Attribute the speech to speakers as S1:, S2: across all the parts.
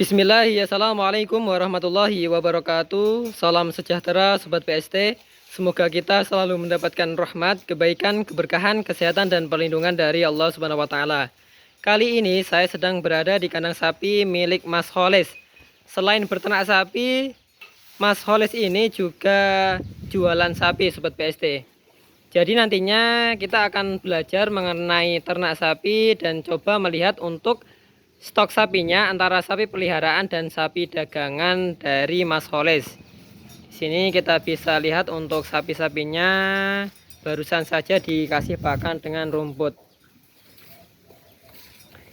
S1: Bismillah, assalamualaikum warahmatullahi wabarakatuh. Salam sejahtera Sobat PST. Semoga kita selalu mendapatkan rahmat, kebaikan, keberkahan, kesehatan, dan perlindungan dari Allah Subhanahu wa Ta'ala. Kali ini saya sedang berada di kandang sapi milik Mas Holes. Selain berternak sapi, Mas Holes ini juga jualan sapi Sobat PST. Jadi nantinya kita akan belajar mengenai ternak sapi dan coba melihat untuk stok sapinya antara sapi peliharaan dan sapi dagangan dari Mas Holes. Di sini kita bisa lihat untuk sapi-sapinya barusan saja dikasih pakan dengan rumput.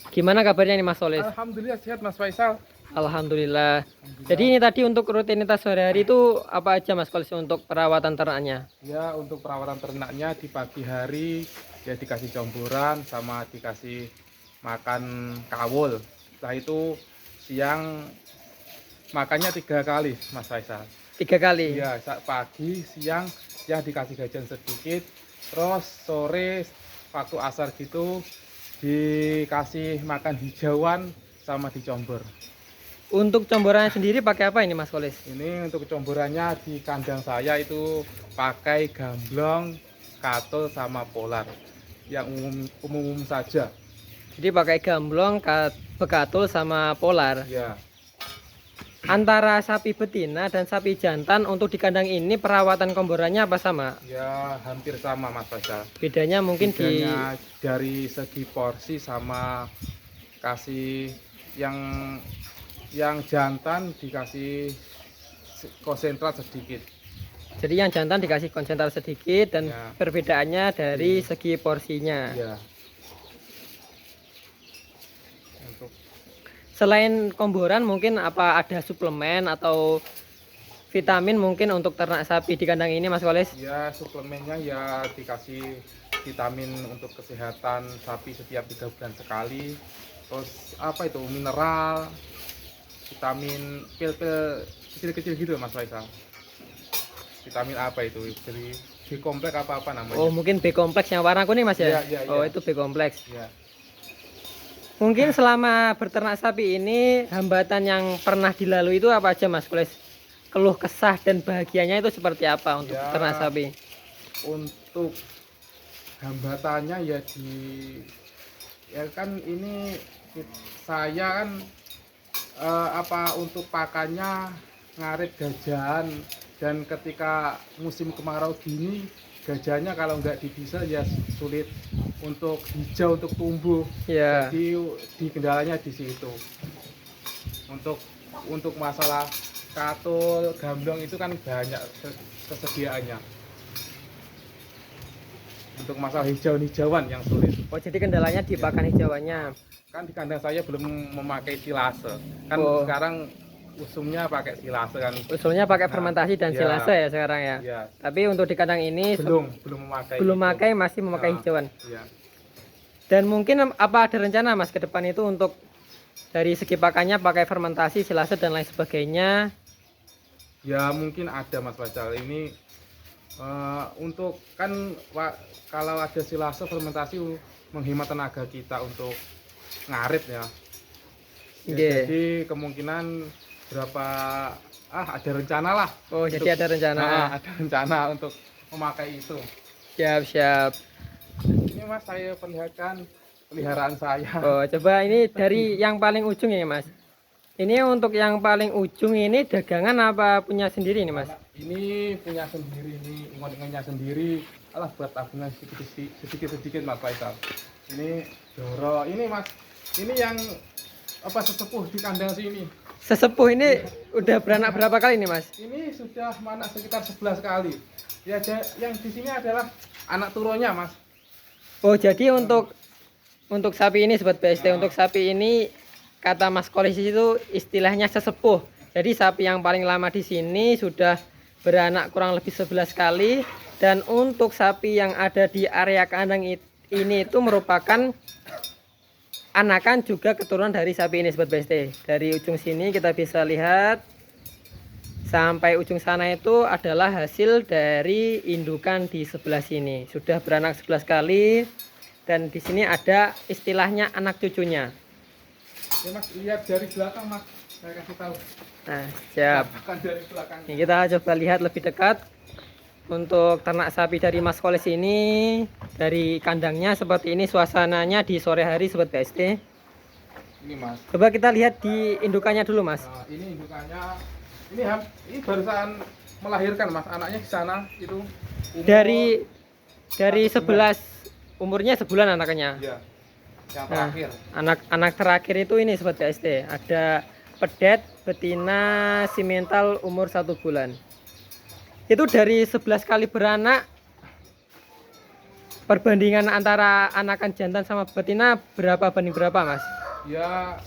S1: Gimana kabarnya nih Mas Holes?
S2: Alhamdulillah sehat Mas Faisal.
S1: Alhamdulillah. Jadi ini tadi untuk rutinitas sehari-hari itu apa aja Mas Holes untuk perawatan ternaknya?
S2: Ya, untuk perawatan ternaknya di pagi hari ya dikasih comboran sama dikasih makan kawul. Setelah itu siang makannya 3 kali Mas Faisal.
S1: 3 kali?
S2: Ya, pagi, siang ya dikasih jajan sedikit. Terus sore waktu asar gitu dikasih makan hijauan sama dicombor.
S1: Untuk comborannya sendiri pakai apa ini Mas Holes?
S2: Ini untuk comborannya di kandang saya itu pakai gamblong, katul sama polar yang umum saja.
S1: Jadi pakai gamblong, bekatul sama polar.
S2: Ya,
S1: Antara sapi betina dan sapi jantan untuk di kandang ini perawatan komborannya apa sama?
S2: ya hampir sama Mas Faisal.
S1: Bedanya mungkin
S2: Bedanya dari segi porsi sama kasih yang jantan dikasih konsentrat sedikit.
S1: jadi yang jantan dikasih konsentrat sedikit dan
S2: Ya.
S1: perbedaannya dari segi porsinya.
S2: Ya. Untuk
S1: Selain komboran mungkin apa ada suplemen atau vitamin mungkin untuk ternak sapi di kandang ini Mas Holes?
S2: ya suplemennya ya dikasih vitamin untuk kesehatan sapi setiap 3 bulan sekali. Terus apa itu mineral, vitamin pil-pil kecil-kecil gitu Mas Faisal. Vitamin apa itu? Jadi B kompleks apa namanya?
S1: Oh mungkin B kompleks yang warna kuning Mas ya?
S2: Iya, iya,
S1: Oh
S2: iya.
S1: itu B kompleks.
S2: Ya.
S1: Mungkin selama berternak sapi ini hambatan yang pernah dilalui itu apa aja Mas Holes? Keluh kesah dan bahagianya itu seperti apa untuk
S2: Ya.
S1: ternak sapi?
S2: Untuk hambatannya ya kan ini saya kan untuk pakannya ngarit gajahan, dan ketika musim kemarau gini gajahnya kalau nggak dipisah ya sulit untuk hijau, untuk tumbuh.
S1: Ya.
S2: Jadi di kendalanya di situ. Untuk masalah katul, gamblong itu kan banyak kesediaannya. Untuk masalah hijauan yang sulit.
S1: Oh jadi kendalanya di pakan hijauannya.
S2: Kan di kandang saya belum memakai silase. Kan
S1: Oh.
S2: sekarang usumnya pakai silase kan.
S1: Usulnya pakai
S2: Nah,
S1: fermentasi dan
S2: ya.
S1: silase ya sekarang ya.
S2: Ya,
S1: Tapi untuk di kandang ini
S2: belum memakai. itu.
S1: masih memakai
S2: Nah,
S1: hijauan.
S2: Ya.
S1: Dan mungkin apa ada rencana Mas ke depan itu untuk dari segi pakannya pakai fermentasi, silase dan lain sebagainya.
S2: Ya mungkin ada Mas Faisal. Ini untuk kan kalau ada silase fermentasi menghemat tenaga kita untuk ngarit ya. Ya,
S1: Nggih.
S2: jadi kemungkinan berapa ada rencana lah.
S1: Oh jadi ada rencana.
S2: Ada rencana untuk memakai itu.
S1: Siap.
S2: Ini Mas saya perlihatkan peliharaan saya.
S1: Oh coba ini dari yang paling ujung ini Mas. Ini untuk yang paling ujung ini dagangan apa punya sendiri nih Mas?
S2: Ini punya sendiri, ini ingon-ingonnya sendiri. Alah buat tabungan sedikit Mas Faisal. Ini Doro, ini Mas. Ini yang sesepuh di kandang sini.
S1: Sesepuh ini udah beranak berapa kali nih Mas?
S2: Ini sudah mana sekitar 11 kali. Ya yang di sini adalah anak turunnya Mas.
S1: Oh jadi untuk sapi ini Sobat PST, untuk sapi ini kata Mas Holes itu istilahnya sesepuh. Jadi sapi yang paling lama di sini sudah beranak kurang lebih 11 kali, dan untuk sapi yang ada di area kandang ini itu merupakan anakan juga keturunan dari sapi ini Sobat PST. Dari ujung sini kita bisa lihat sampai ujung sana itu adalah hasil dari indukan di sebelah sini. Sudah beranak 11 kali dan di sini ada istilahnya anak cucunya.
S2: Ya Mas, lihat dari belakang Mas. saya kasih tahu.
S1: Nah, siap.
S2: Akan dari belakang.
S1: Ini kita coba lihat lebih dekat untuk ternak sapi dari Mas Kolis ini. Dari kandangnya seperti ini suasananya di sore hari Sobat BST.
S2: Ini Mas.
S1: Coba kita lihat di indukannya dulu Mas.
S2: Nah, ini indukannya. Ini barusan melahirkan Mas. Anaknya di sana itu. Umur,
S1: Dari
S2: 1 bulan.
S1: 11 umurnya sebulan anaknya.
S2: Iya. Yang
S1: Nah,
S2: terakhir.
S1: anak terakhir itu ini Sobat BST. Ada pedet betina simental umur 1 bulan. Itu dari 11 kali beranak, perbandingan antara anakan jantan sama betina berapa banding berapa Mas?
S2: Ya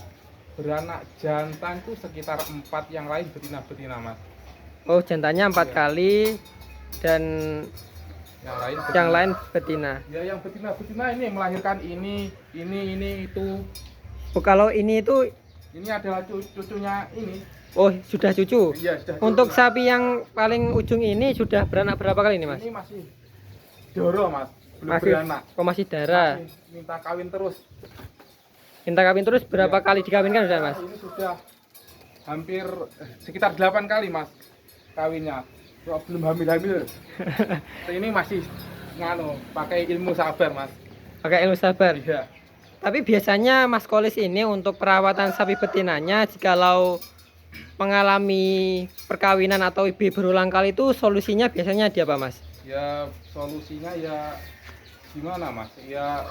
S2: beranak jantan tuh sekitar 4, yang lain betina-betina Mas.
S1: Oh, jantannya 4
S2: Iya.
S1: kali dan
S2: Yang lain betina.
S1: yang lain betina.
S2: Ya yang betina-betina ini yang melahirkan ini itu.
S1: Oh, kalau ini itu
S2: Ini adalah cucunya ini.
S1: oh sudah cucu.
S2: Iya, sudah
S1: Untuk
S2: cucu, Mas.
S1: sapi yang paling ujung ini sudah beranak berapa kali ini Mas?
S2: Ini masih doro Mas, belum
S1: Masih
S2: beranak.
S1: oh, masih darah.
S2: Masih minta kawin terus.
S1: Minta kawin terus berapa
S2: Iya.
S1: kali dikawinkan sudah Mas?
S2: Ini sudah hampir sekitar 8 kali Mas kawinnya. Kok belum hamil-hamil. Ini masih pakai ilmu sabar Mas.
S1: Pakai ilmu sabar.
S2: Iya.
S1: Tapi biasanya Mas Kolis ini untuk perawatan sapi betinanya jikalau mengalami perkawinan atau IB berulang kali itu solusinya biasanya di apa Mas?
S2: Ya solusinya ya gimana Mas? Ya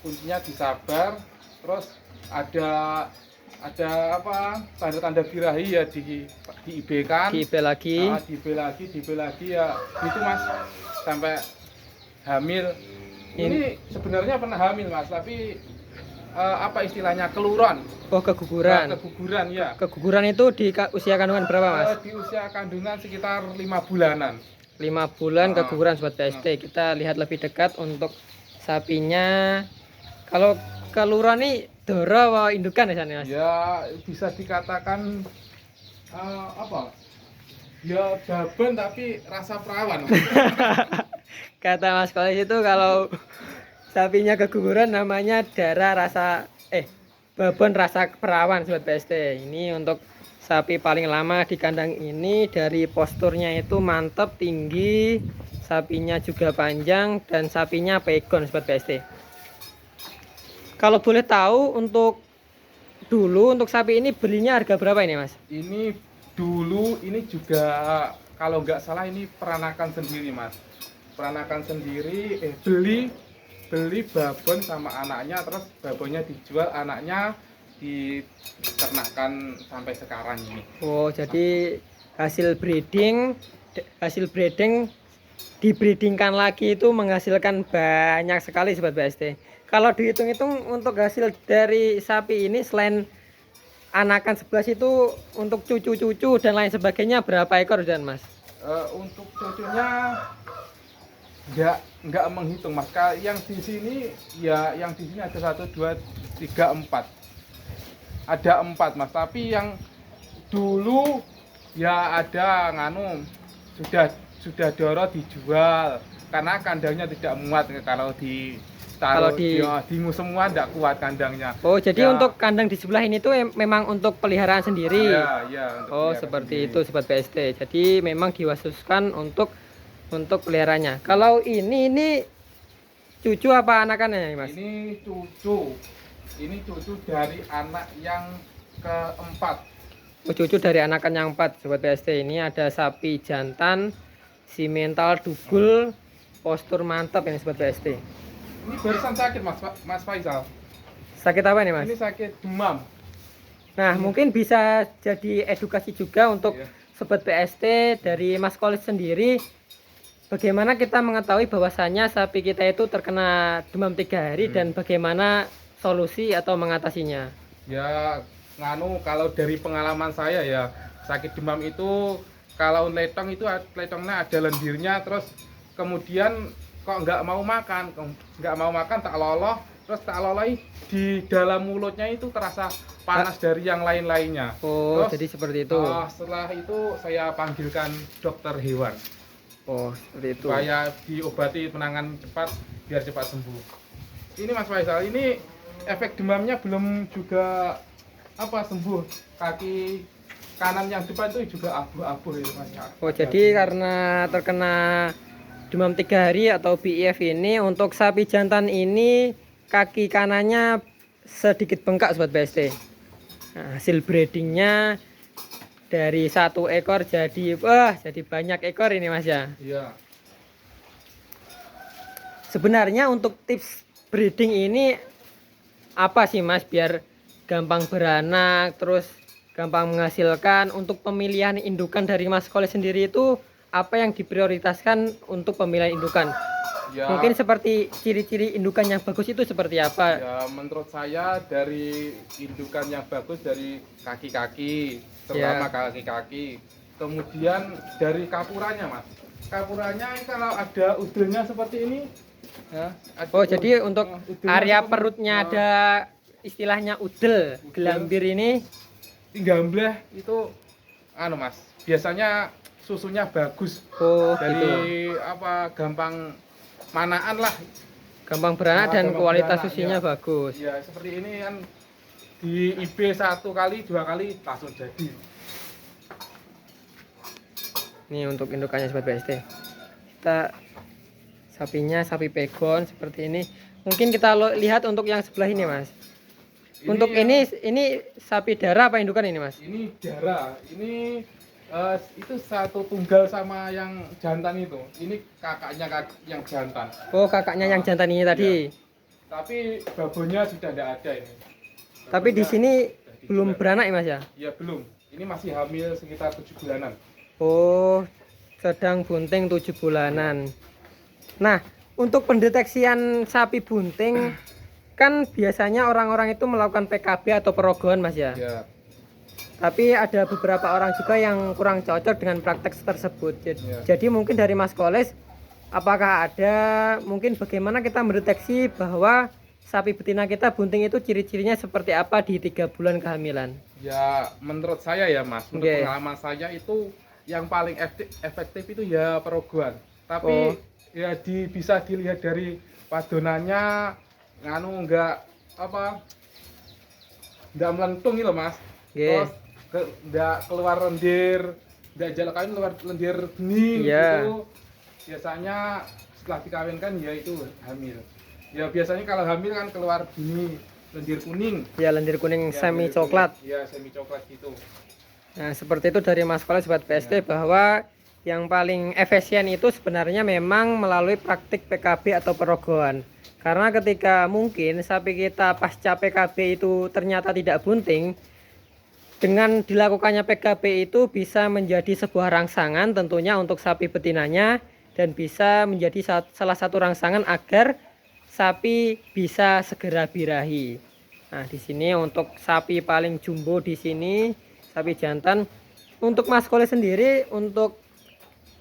S2: kuncinya disabar, terus ada apa tanda-tanda birahi ya di IB kan,
S1: Di IB lagi.
S2: di IB lagi ya gitu Mas sampai hamil. Ini sebenarnya pernah hamil Mas, tapi apa istilahnya keluran.
S1: Oh, keguguran.
S2: Keguguran ya.
S1: Keguguran itu di usia kandungan berapa Mas?
S2: Di usia kandungan sekitar 5 bulanan.
S1: 5 bulan
S2: Ah.
S1: keguguran Sobat BST. Kita lihat lebih dekat untuk sapinya. Kalau keluran nih doro atau indukan ya sana Mas?
S2: Ya bisa dikatakan apa? Ya babon tapi rasa perawan.
S1: Kata Mas Kolis itu kalau sapinya keguguran namanya darah rasa babon rasa perawan Sobat BST. Ini untuk sapi paling lama di kandang ini, dari posturnya itu mantap, tinggi, sapinya juga panjang dan sapinya pegon Sobat BST. Kalau boleh tahu untuk sapi ini belinya harga berapa ini Mas?
S2: Ini dulu ini juga kalau nggak salah ini peranakan sendiri Mas. Peranakan sendiri beli babon sama anaknya, terus babonnya dijual, anaknya diternakkan sampai sekarang ini.
S1: Oh, jadi hasil breeding dibreedingkan lagi itu menghasilkan banyak sekali Sobat BST. Kalau dihitung-hitung untuk hasil dari sapi ini selain anakan 11 itu untuk cucu-cucu dan lain sebagainya berapa ekor dan Mas?
S2: Untuk cucunya nggak menghitung Mas. Yang di sini ada 1, 2, 3, 4. Ada 4 Mas. Tapi yang dulu ya ada sudah doro dijual karena kandangnya tidak muat kalau semua tidak kuat kandangnya.
S1: Oh, jadi
S2: Ya.
S1: untuk kandang di sebelah ini tuh memang untuk peliharaan sendiri.
S2: Ya, untuk
S1: Oh,
S2: pelihara
S1: seperti
S2: sendiri.
S1: itu Sobat BST. Jadi memang diwasuskan untuk peliharaannya. Kalau ini cucu apa anakannya Mas?
S2: Ini cucu dari anak yang keempat.
S1: Oh, cucu dari anakan yang 4 Sobat BST. Ini ada sapi jantan, simental dubul, postur mantap ini Sobat BST.
S2: Ini barusan sakit Mas Faisal.
S1: Sakit apa nih Mas?
S2: Ini sakit demam.
S1: Nah, mungkin bisa jadi edukasi juga untuk
S2: Iya.
S1: Sobat BST dari Mas Kolis sendiri. Bagaimana kita mengetahui bahwasannya sapi kita itu terkena demam 3 hari dan bagaimana solusi atau mengatasinya?
S2: Ya kalau dari pengalaman saya ya, sakit demam itu kalau letongnya ada lendirnya, terus kemudian kok nggak mau makan tak loloh, terus tak loloi di dalam mulutnya itu terasa panas dari yang lain-lainnya.
S1: Oh,
S2: Terus,
S1: jadi seperti itu.
S2: setelah itu saya panggilkan dokter hewan
S1: Oh, seperti itu.
S2: supaya diobati, penanganan cepat biar cepat sembuh. Ini Mas Faisal, ini efek demamnya belum juga apa sembuh. Kaki kanan yang depan itu juga abu-abu itu Mas.
S1: Oh, jadi karena terkena demam 3 hari atau BIF ini, untuk sapi jantan ini kaki kanannya sedikit bengkak sobat BST. Nah, hasil breedingnya dari 1 ekor jadi jadi banyak ekor ini Mas ya.
S2: Iya.
S1: Sebenarnya untuk tips breeding ini apa sih Mas biar gampang beranak terus gampang menghasilkan? Untuk pemilihan indukan dari Mas Kole sendiri itu apa yang diprioritaskan untuk pemilihan indukan?
S2: Ya,
S1: Mungkin seperti ciri-ciri indukan yang bagus itu seperti apa?
S2: ya menurut saya dari indukan yang bagus dari kaki-kaki, terutama
S1: Ya.
S2: kaki-kaki. Kemudian dari kapurannya Mas. Kapurannya kalau ada udelnya seperti ini, ya,
S1: Oh, jadi untuk
S2: udelnya
S1: area
S2: seperti-
S1: perutnya
S2: nah,
S1: ada istilahnya udel, gelambir ini.
S2: Gambleh itu anu Mas. Biasanya susunya bagus.
S1: Oh,
S2: Dari
S1: gitu.
S2: apa gampang manaan lah.
S1: Gampang beranak
S2: Nah,
S1: dan
S2: gampang
S1: kualitas
S2: beranak,
S1: susunya
S2: ya.
S1: bagus.
S2: Ya seperti ini kan di IB 1 kali 2 kali langsung jadi.
S1: Ini untuk indukannya sobat BST. Kita sapinya sapi pegon seperti ini. Mungkin kita lihat untuk yang sebelah ini Mas. Untuk
S2: yang-
S1: ini sapi darah apa indukan ini Mas?
S2: ini darah. Ini itu satu tunggal sama yang jantan itu. Ini kakaknya yang jantan.
S1: Oh, kakaknya yang jantan ini tadi.
S2: Tapi babonya sudah tidak ada ini.
S1: Tapi di
S2: Babonya
S1: sini
S2: sudah
S1: belum
S2: dijual.
S1: beranak ya Mas ya?
S2: Ya belum. Ini masih hamil sekitar 7 bulanan.
S1: Oh, sedang bunting 7 bulanan. Nah, untuk pendeteksian sapi bunting kan biasanya orang-orang itu melakukan PKB atau perogohan Mas ya.
S2: Ya.
S1: Tapi ada beberapa orang juga yang kurang cocok dengan praktek tersebut.
S2: Ya.
S1: Jadi mungkin dari Mas Koles, apakah ada mungkin bagaimana kita mendeteksi bahwa sapi betina kita bunting itu ciri-cirinya seperti apa di 3 bulan kehamilan?
S2: Ya menurut saya ya Mas, menurut
S1: Oke.
S2: pengalaman saya itu yang paling efektif itu ya perogohan. Tapi ya bisa dilihat dari padonannya enggak melentung gitu Mas.
S1: Oke.
S2: Terus enggak keluar lendir, enggak jalan kawin keluar lendir bening
S1: Iya.
S2: gitu. Biasanya setelah dikawinkan ya itu hamil. Ya biasanya kalau hamil kan keluar bening, lendir kuning.
S1: Ya, lendir kuning
S2: Ya,
S1: semi
S2: lendir
S1: coklat.
S2: kuning. Ya semi coklat gitu.
S1: Nah, seperti itu dari Mas Koles buat PST bahwa yang paling efisien itu sebenarnya memang melalui praktik PKB atau perogohan. Karena ketika mungkin sapi kita pasca PKB itu ternyata tidak bunting, dengan dilakukannya PKB itu bisa menjadi sebuah rangsangan tentunya untuk sapi betinanya dan bisa menjadi salah satu rangsangan agar sapi bisa segera birahi. Nah, di sini untuk sapi paling jumbo di sini sapi jantan. Untuk Mas Kole sendiri untuk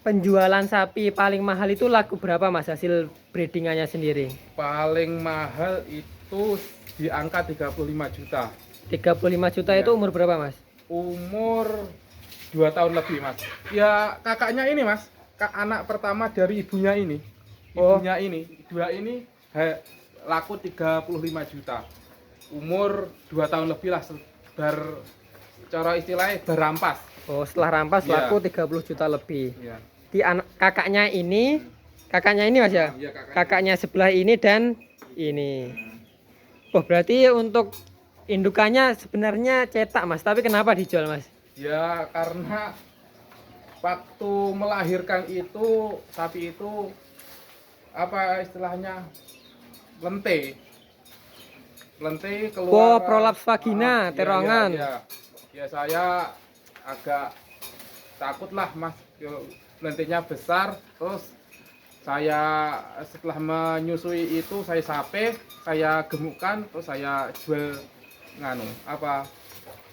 S1: penjualan sapi paling mahal itu laku berapa Mas hasil breedingannya sendiri?
S2: Paling mahal itu di angka 35 juta.
S1: 35 juta
S2: Ya.
S1: itu umur berapa Mas?
S2: Umur 2 tahun lebih Mas. Ya kakaknya ini Mas, anak pertama dari ibunya ini.
S1: Oh.
S2: Ibunya ini, dua ini laku 35 juta. Umur 2 tahun lebih lah, cara istilahnya berampas.
S1: Oh, setelah rampas
S2: Ya.
S1: laku 30 juta lebih.
S2: Ya.
S1: Di kakaknya ini Mas ya?
S2: Iya,
S1: Kakaknya sebelah ini dan ini. Oh, berarti untuk indukannya sebenarnya cetak Mas, tapi kenapa dijual Mas?
S2: Ya karena waktu melahirkan itu sapi itu apa istilahnya lente
S1: Oh,
S2: keluar.
S1: prolaps vagina,
S2: Iya,
S1: terongan.
S2: iya. Ya saya agak takut lah Mas, lentenya besar. Terus saya setelah menyusui itu saya sape, saya gemukkan, terus saya jual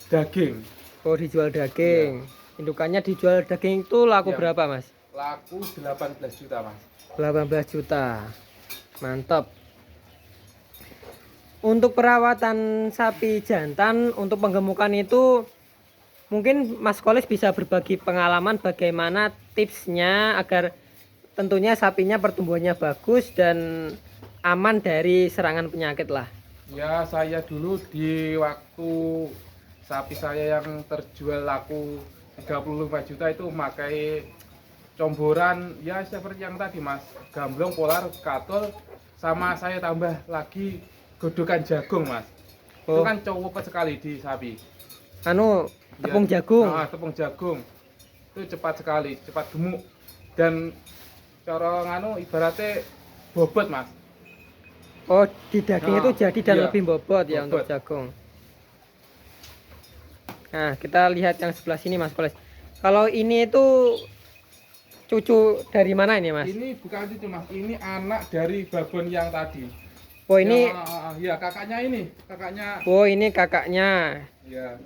S2: daging.
S1: Oh, dijual daging. Indukannya dijual daging itu laku
S2: Iya.
S1: berapa Mas?
S2: Laku 18 juta Mas.
S1: 18 juta. Mantap. Untuk perawatan sapi jantan untuk penggemukan itu mungkin Mas Kolis bisa berbagi pengalaman bagaimana tipsnya agar tentunya sapinya pertumbuhannya bagus dan aman dari serangan penyakit lah.
S2: Ya saya dulu di waktu sapi saya yang terjual laku 35 juta itu memakai comboran ya seperti yang tadi Mas, gamblong, polar, katul, sama saya tambah lagi godokan jagung Mas. Itu
S1: Oh,
S2: kan cowok sekali di sapi.
S1: anu tepung
S2: Ya,
S1: jagung.
S2: tepung jagung itu cepat sekali, cepat gemuk dan cara nganu ibaratnya bobot Mas.
S1: Oh, di daging itu jadi dan
S2: Iya,
S1: lebih bobot ya untuk
S2: bobot.
S1: jagung. Nah, kita lihat yang sebelah sini Mas Koles. Kalau ini itu cucu dari mana ini Mas?
S2: Ini bukan cucu Mas, ini anak dari babon yang tadi.
S1: Oh ini,
S2: Ya kakaknya ini, kakaknya.
S1: oh ini kakaknya.
S2: Ya.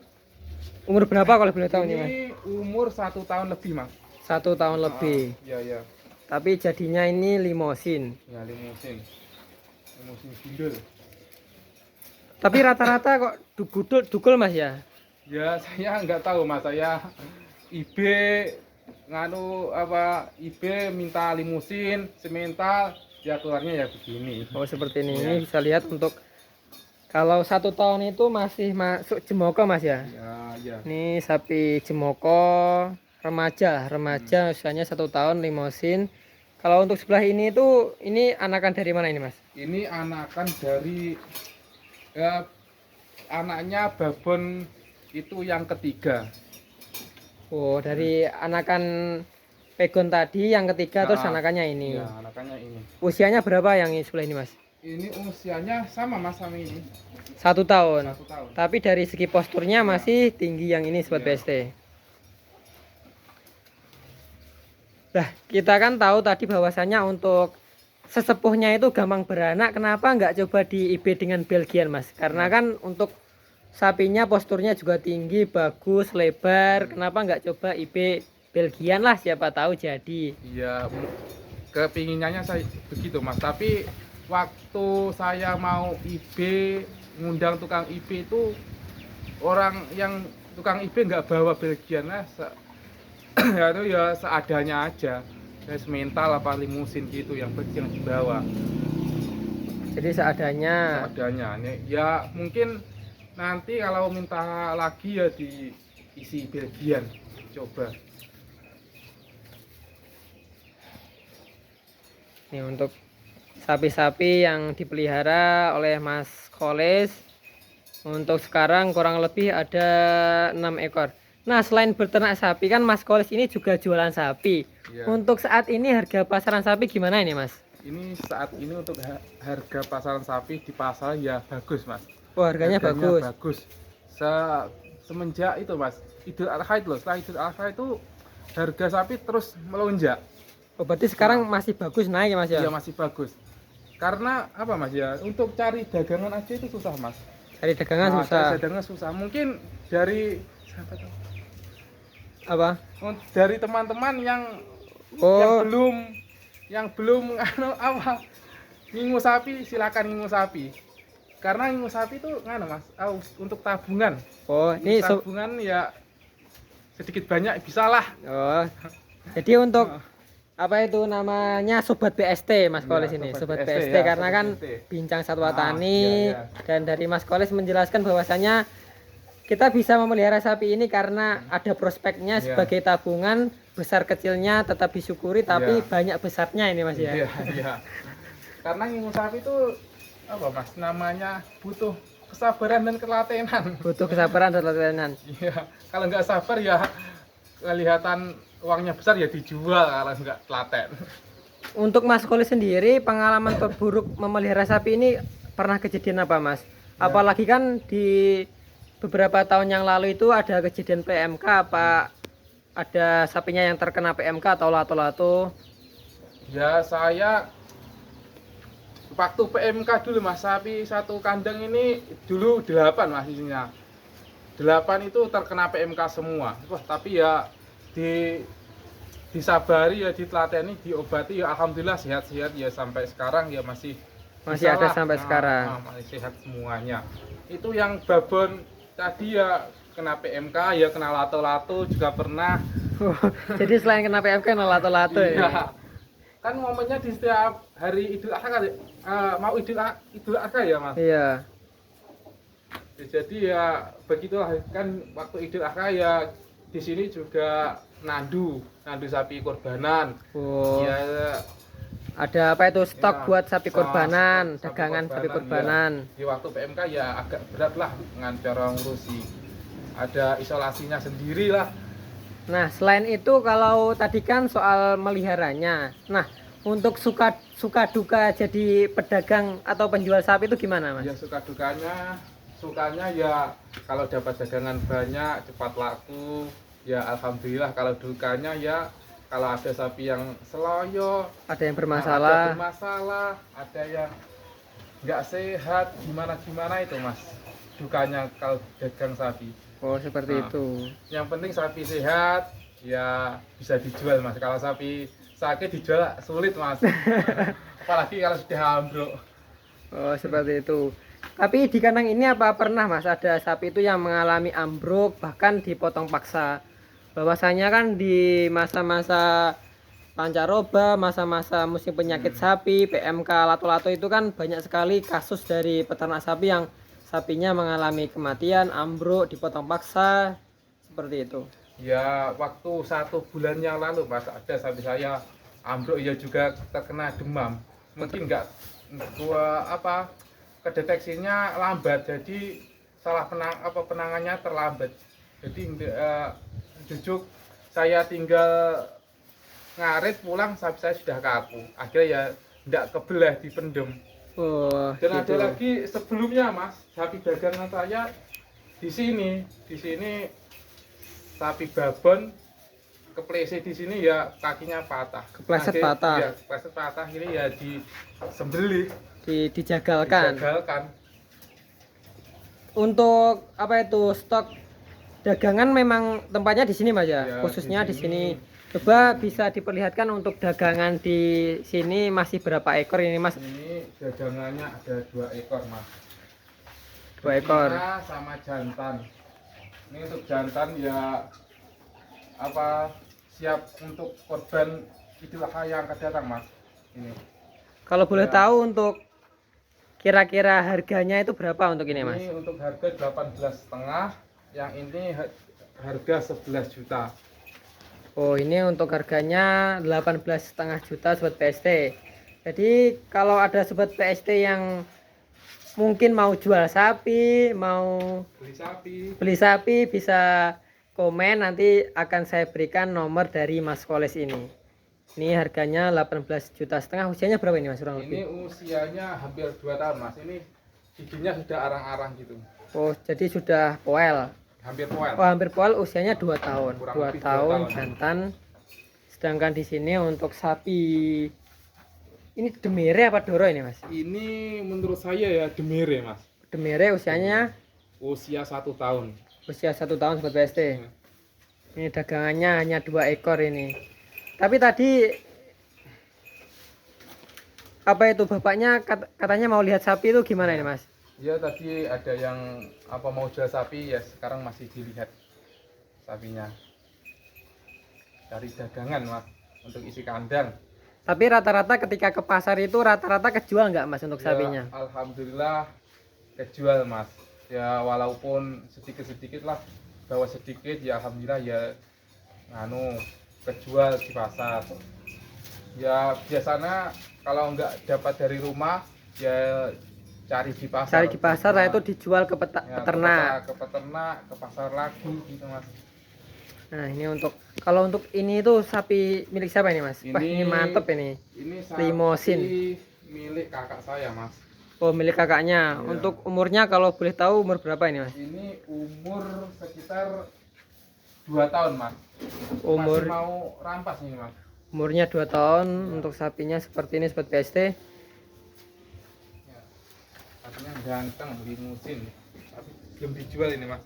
S1: Umur berapa kalau boleh tahu nih Mas?
S2: Ini umur 1 tahun lebih Mas.
S1: 1 tahun lebih.
S2: Ya ya.
S1: Tapi jadinya ini limosin.
S2: Ya limusin, limusin gundul.
S1: Tapi rata-rata kok dukul Mas ya?
S2: Ya saya nggak tahu Mas, saya IB nganu apa IB minta limusin, semental, ya keluarnya ya begini.
S1: Oh seperti ini.
S2: Ya.
S1: Ini bisa lihat untuk kalau 1 tahun itu masih masuk jemoko Mas ya?
S2: Ya ya.
S1: Ini sapi jemoko remaja usianya 1 tahun limosin. Kalau untuk sebelah ini itu ini anakan dari mana ini Mas?
S2: Ini anakan dari ya, anaknya babon itu yang ketiga.
S1: Oh dari anakan pegon tadi yang ketiga terus anakannya ini.
S2: Ya, anakannya ini.
S1: Usianya berapa yang ini sebelah ini Mas?
S2: Ini usianya sama Mas sama ini.
S1: 1 tahun.
S2: 1 tahun.
S1: Tapi dari segi posturnya masih tinggi yang ini Sobat
S2: Iya.
S1: BST. Nah, kita kan tahu tadi bahwasannya untuk sesepuhnya itu gampang beranak. Kenapa nggak coba di IB dengan Belgian, Mas? Karena kan untuk sapinya posturnya juga tinggi, bagus, lebar. Kenapa nggak coba IB Belgian lah? Siapa tahu jadi.
S2: Iya, kepinginannya saya begitu Mas. Tapi waktu saya mau IB ngundang tukang IB itu orang yang tukang IB nggak bawa Belgian lah. Ya itu ya seadanya aja. Ya semental apa limusin gitu yang dibawa.
S1: Jadi seadanya.
S2: Seadanya. Ya mungkin nanti kalau minta lagi ya diisi Belgian. Coba.
S1: Ini untuk sapi-sapi yang dipelihara oleh Mas Koles. Untuk sekarang kurang lebih ada 6 ekor. Nah, selain berternak sapi kan Mas Koles ini juga jualan sapi.
S2: Ya.
S1: Untuk saat ini harga pasaran sapi gimana ini Mas?
S2: Ini saat ini untuk harga pasaran sapi di pasar ya bagus Mas.
S1: Oh, harganya bagus.
S2: Bagus. Semenjak itu Mas, Idul Adha itu loh. Setelah Idul Adha itu harga sapi terus melonjak.
S1: Oh, berarti sekarang masih bagus naik ya Mas ya?
S2: Iya masih bagus. Karena apa Mas ya? Untuk cari dagangan aja itu susah Mas.
S1: Cari dagangan susah.
S2: Cari dagangan susah. Mungkin dari siapa tahu?
S1: Apa?
S2: Dari teman-teman yang
S1: Oh,
S2: yang belum anu apa ngingu sapi silakan ngingu sapi. Karena ngingu sapi itu nganu Mas, untuk tabungan.
S1: oh ini
S2: Tabungan ya sedikit banyak bisalah.
S1: oh. Jadi untuk apa itu namanya Sobat BST Mas
S2: Ya,
S1: Koles ini, Sobat
S2: Sobat
S1: BST,
S2: BST ya,
S1: karena
S2: Sobat
S1: kan
S2: BST.
S1: bincang satwa
S2: Ah,
S1: tani
S2: iya, iya.
S1: dan dari Mas Koles menjelaskan bahwasanya kita bisa memelihara sapi ini karena ada prospeknya
S2: Iya.
S1: sebagai tabungan, besar kecilnya tetap disyukuri tapi
S2: Iya.
S1: banyak besarnya ini Mas ya.
S2: Iya, iya. Karena ngingu sapi itu apa Mas? Namanya butuh kesabaran dan ketelatenan.
S1: Butuh kesabaran dan ketelatenan.
S2: Iya, kalau nggak sabar ya kelihatan uangnya besar ya dijual kalau nggak telaten.
S1: Untuk Mas Koles sendiri pengalaman terburuk memelihara sapi ini pernah kejadian apa Mas?
S2: Ya.
S1: Apalagi kan di beberapa tahun yang lalu itu ada kejadian PMK, apa ada sapinya yang terkena PMK atau lato-lato?
S2: Ya saya waktu PMK dulu Mas, sapi satu kandang ini dulu 8 Mas isinya. 8 itu terkena PMK semua. Wah, tapi ya disabari ya, ditelateni, diobati ya alhamdulillah sehat-sehat ya sampai sekarang ya masih
S1: Masih
S2: bisa
S1: ada
S2: lah.
S1: sampai sekarang.
S2: Masih sehat semuanya. Itu yang babon tadi ya kena PMK, ya kena lato-lato juga pernah.
S1: Jadi selain kena PMK kena lato-lato ya.
S2: Iya. Kan momennya di setiap hari Idul Adha kan, mau Idul Adha ya Mas.
S1: Iya.
S2: Jadi ya begitulah kan, waktu Idul Adha ya di sini juga nandu sapi kurbanan.
S1: Oh,
S2: Ya,
S1: ada apa itu stok
S2: ya,
S1: buat sapi kurbanan,
S2: sapi
S1: dagangan sapi
S2: ya.
S1: kurbanan.
S2: Di waktu PMK ya agak berat lah dengan cara ngurusi. Ada isolasinya sendiri lah.
S1: Nah, selain itu kalau tadi kan soal meliharanya. Nah, untuk suka duka jadi pedagang atau penjual sapi itu gimana, Mas?
S2: Ya sukanya ya kalau dapat dagangan banyak, cepat laku. Ya alhamdulillah. Kalau dukanya ya kalau ada sapi yang seloyo,
S1: Ada yang
S2: ada
S1: bermasalah.
S2: bermasalah, ada yang nggak sehat, gimana itu Mas. Dukanya kalau dagang sapi.
S1: Oh, seperti
S2: Nah,
S1: itu.
S2: yang penting sapi sehat, ya bisa dijual Mas. Kalau sapi sakit dijual sulit Mas. Apalagi kalau sudah ambruk.
S1: Oh, seperti itu. Tapi di kandang ini apa pernah Mas ada sapi itu yang mengalami ambruk bahkan dipotong paksa? Bahwasanya kan di masa-masa pancaroba, masa-masa musim penyakit sapi, PMK lato-lato itu kan banyak sekali kasus dari peternak sapi yang sapinya mengalami kematian, ambruk, dipotong paksa, seperti itu.
S2: Ya waktu 1 bulan yang lalu Mas, ada sapi saya ambruk, ya juga terkena demam. Mungkin nggak gua kedeteksinya lambat, jadi penangannya terlambat. Jadi jujuk saya tinggal ngarit pulang, sapi saya sudah kaku. Akhirnya ya nggak kebelah, dipendem.
S1: Oh,
S2: Dan ada
S1: gitu.
S2: lagi sebelumnya Mas, sapi dagangan saya di sini sapi babon kepleset di sini, ya kakinya patah.
S1: Kepleset
S2: Akhirnya-
S1: patah.
S2: Ya, kepleset patah, ini ya disembelih,
S1: Dijagalkan.
S2: digagalkan.
S1: Untuk apa itu stok dagangan memang tempatnya di sini Mas ya,
S2: Ya,
S1: khususnya
S2: di
S1: di sini.
S2: sini.
S1: Coba bisa diperlihatkan untuk dagangan di sini masih berapa ekor ini Mas?
S2: Ini dagangannya ada 2 ekor Mas.
S1: 2 ekor.
S2: Betina sama jantan. Ini untuk jantan ya siap untuk korban Idul Adha yang akan datang Mas. Ini.
S1: Kalau boleh
S2: Ya.
S1: tahu untuk kira-kira harganya itu berapa untuk ini Mas?
S2: Ini untuk harga 18,5, yang ini harga 11 juta.
S1: Oh, ini untuk harganya 18,5 juta sobat PST. Jadi kalau ada sobat PST yang mungkin mau jual sapi, mau
S2: Beli sapi.
S1: beli sapi, bisa komen, nanti akan saya berikan nomor dari Mas Koles ini. Ini harganya 18,5 juta. Usianya berapa ini Mas kurang
S2: Ini
S1: lebih?
S2: usianya hampir 2 tahun Mas. Ini giginya sudah arang-arang gitu.
S1: Oh, jadi sudah poel.
S2: Hampir poel.
S1: Oh, hampir poel, usianya 2 tahun.
S2: Kurang
S1: 2
S2: lebih 2
S1: tahun
S2: tahun.
S1: jantan. Sedangkan di sini untuk sapi ini demere apa doro ini Mas?
S2: Ini menurut saya ya demere Mas.
S1: Demere usianya
S2: Usia 1 tahun.
S1: usia 1 tahun sobat PST. Ini dagangannya hanya 2 ekor ini. Tapi tadi apa itu bapaknya katanya mau lihat sapi itu gimana ini Mas?
S2: Ya tadi ada yang mau jual sapi, ya sekarang masih dilihat sapinya. Dari dagangan Mas, untuk isi kandang.
S1: Tapi rata-rata ketika ke pasar itu rata-rata kejual nggak Mas untuk
S2: Ya,
S1: sapinya?
S2: alhamdulillah kejual Mas. Ya walaupun sedikit-sedikit lah, bawa sedikit ya alhamdulillah ya kejual di pasar. Ya biasanya kalau nggak dapat dari rumah ya cari di pasar.
S1: Cari di pasar lah itu dijual ke
S2: Ya,
S1: peternak.
S2: ke peternak, ke pasar lagi gitu Mas.
S1: Nah, ini kalau untuk ini itu sapi milik siapa ini Mas? Wah, ini mantep ini.
S2: Ini
S1: Limosin.
S2: milik kakak saya Mas.
S1: Oh, milik kakaknya.
S2: Iya.
S1: Untuk umurnya kalau boleh tahu umur berapa ini Mas?
S2: Ini umur sekitar 2 tahun Mas.
S1: Umur
S2: Masih mau rampas nih Mas.
S1: Umurnya 2 tahun. Untuk sapinya seperti ini sobat PST.
S2: Ya. Artinya ganteng, limusin. Tapi belum dijual ini Mas.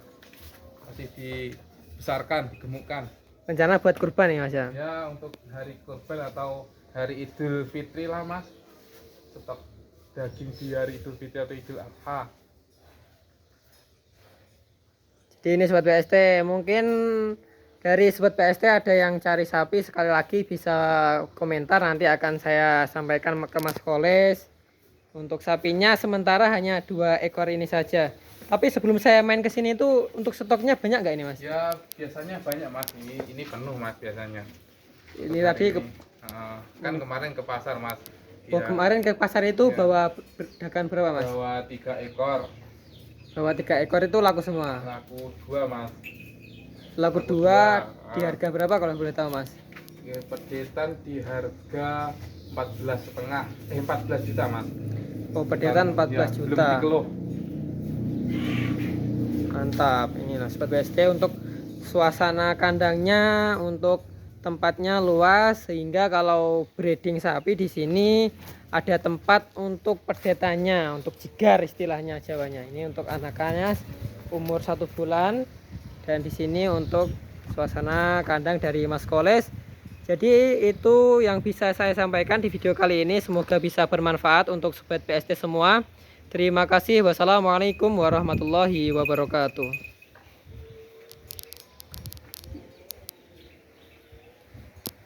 S2: Masih dibesarkan, digemukkan.
S1: Rencana buat kurban nih Mas ya.
S2: Ya untuk hari kurban atau hari Idul Fitri lah Mas. Stok daging di hari Idul Fitri atau Idul Adha.
S1: Jadi ini sobat PST, mungkin dari sobat PST ada yang cari sapi, sekali lagi bisa komentar, nanti akan saya sampaikan ke Mas Koles. Untuk sapinya sementara hanya 2 ekor ini saja. Tapi sebelum saya main ke sini itu untuk stoknya banyak nggak ini Mas?
S2: Ya biasanya banyak Mas, ini penuh Mas biasanya.
S1: Ini
S2: Untuk
S1: tadi
S2: hari ini. Kan kemarin ke pasar Mas.
S1: oh
S2: Ya,
S1: kemarin ke pasar itu
S2: Iya.
S1: bawa dagang berapa Mas?
S2: bawa 3 ekor,
S1: Bawa 3 ekor itu laku semua.
S2: laku 2 Mas.
S1: Laku
S2: Laku
S1: 2
S2: dua,
S1: di harga berapa kalau boleh tahu Mas?
S2: Ya, pedetan di harga 14,5, 14 juta Mas.
S1: Oh pedetan 14
S2: Ya, belum
S1: juta.
S2: dikeluh.
S1: Mantap. Ini loh Sobat BST, untuk suasana kandangnya, untuk tempatnya luas sehingga kalau breeding sapi di sini ada tempat untuk perdetannya, untuk jigar istilahnya Jawanya. Ini untuk anakannya umur 1 bulan, dan di sini untuk suasana kandang dari Mas Koles. Jadi itu yang bisa saya sampaikan di video kali ini, semoga bisa bermanfaat untuk Sobat BST semua. Terima kasih. Wassalamualaikum warahmatullahi wabarakatuh.